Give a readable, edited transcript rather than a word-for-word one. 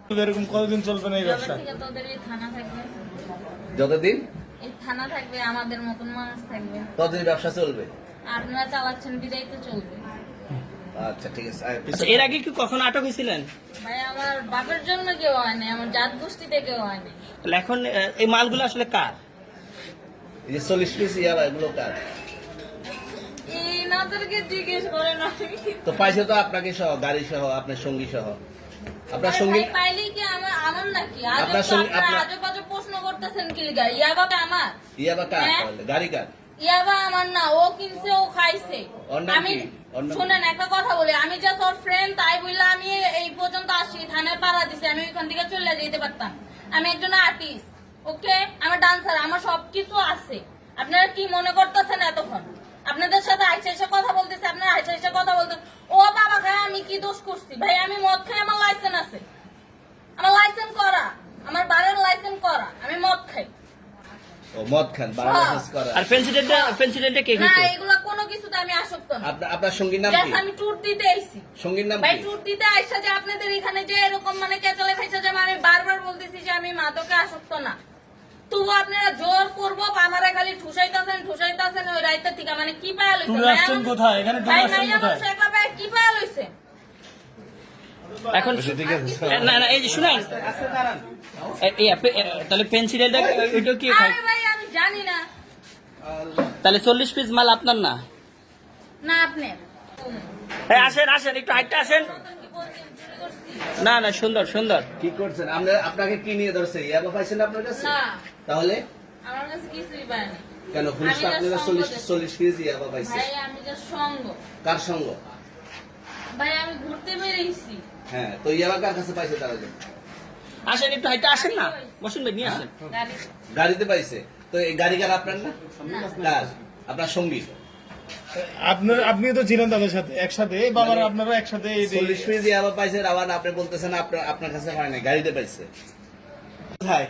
এরকম কতদিন চলবে না এই ব্যবসা? যতদিন এই থানা থাকবে, আমাদের মতন মানুষ থাকবে, ততদিন ব্যবসা চলবে। আপনারা চালাচ্ছেন বিদায় তো চলবে। আচ্ছা ঠিক আছে। আচ্ছা, এর আগে কি কখনো আটক হয়েছিলেন? ভাই আমার বাপের জন্য কেউ হয় নাই, আমার জাত গোষ্ঠীতে কেউ হয় নাই। তাহলে এখন এই মালগুলো আসলে কার? এই যে 40 পিস ইয়াবা এগুলো কার? এই নাদেরকে জিজ্ঞেস করেন। তো পাইছে তো আপনাকে সহ, গাড়ি সহ, আপনার সঙ্গী সহ। আপনার সঙ্গী পাইলেই কি আমার নাকি? আপনার সঙ্গী আজব আজব প্রশ্ন করতেছেন কি লিগা? ইয়াবা আমার, ইয়াবা কার? হ্যাঁ? গাড়ি কার? ইয়াবা আমার না, ও কিনছে, ও খাইছে। আমি শুনেন একটা কথা বলি, আমি জাস্ট ওর ফ্রেন্ড, তাই বললে আমি এই পর্যন্ত আসি, থানায় পাড়া দিছি, আমি ওইখান থেকে চলে যেতে পারতাম। আমি একজন আর্টিস্ট, ওকে, আমার ডান্সার, আমার সবকিছু আছে। আপনারা কি মনে করতেছেন এতক্ষণ? আপনাদের সাথে আইসা এসে কথা বলতেছে, আপনারা আইসা এসে কথা বলতেন। ও বাবা খায়, আমি কি দোষ করছি? ভাই আমি মদ খাই, আমার লাইসেন্স আছে, আমার লাইসেন্স করা, আমার বারের লাইসেন্স করা, আমি মদ খাই। ও মদ খান, বাংলাদেশ করা। আর পেন্সিডেন্টটা কে না, খেতো? এগুলা কোনো কিছুতে আমি আসক্ত না। আপনার সঙ্গীর নাম জাস্ট কি? আমি ট্যুর দিতে আইছি। সঙ্গীর নাম ভাই কি? ট্যুর দিতে আইসা যে আপনাদের এখানে যে এরকম মানে কেচালে খাইছে, যে আমি বারবার বলতেছি যে আমি মাদকে আসক্ত না, তবু আপনারা জোর করবো, আমারে খালি ঠুসাইতাছেন ওই রাইতে থেকে। মানে কি পায়া লইছে? ট্যুরে আসছেন কোথায়? এখানে ট্যুরে আসছেন কোথায়? কি পায়া লইছে? এখন না না, এই যে শুনেন, তাহলে পেন্সিডেন্টটা ওইটা কি খায়? আরে ভাই আমি জানি না। তাহলে 40 পিস মাল আপনার না? না আপনার। এই আসেন আসেন, একটু হাইটটা আসেন। না না, সুন্দর সুন্দর। কি করছেন? আপনাকে কি নিয়ে ধরছে? ইয়াবা পাইছেন আপনার কাছে? না, তাহলে আমার কাছে কিছুই পায়নি। কেন পুলিশ আমি আপনারা just সঙ্গ 40 পিস ইয়াবা পাইছে? ভাই আমি যে সঙ্গ, কার সঙ্গ? ভাই আমি ঘুরতে বেরিয়েছি। হ্যাঁ, তো ইয়াবা কার কাছে পাইছে তারা? আসেন, একটু হাইটটা আসেন না, বসুন ভাই, নিয়ে আসেন। গাড়ি গাড়িতে পাইছে। তো এই গাড়ি কার? আপনার না? কার? আপনার সঙ্গী। আপনি তো ছিলেন তাদের সাথে একসাথে, বাবার আপনারা একসাথে 40 পিস ইয়াবা পাইছে, আবার আপনি বলতেছেন আপনার কাছে হয় না, গাড়িতে পাইছে। কোথায়?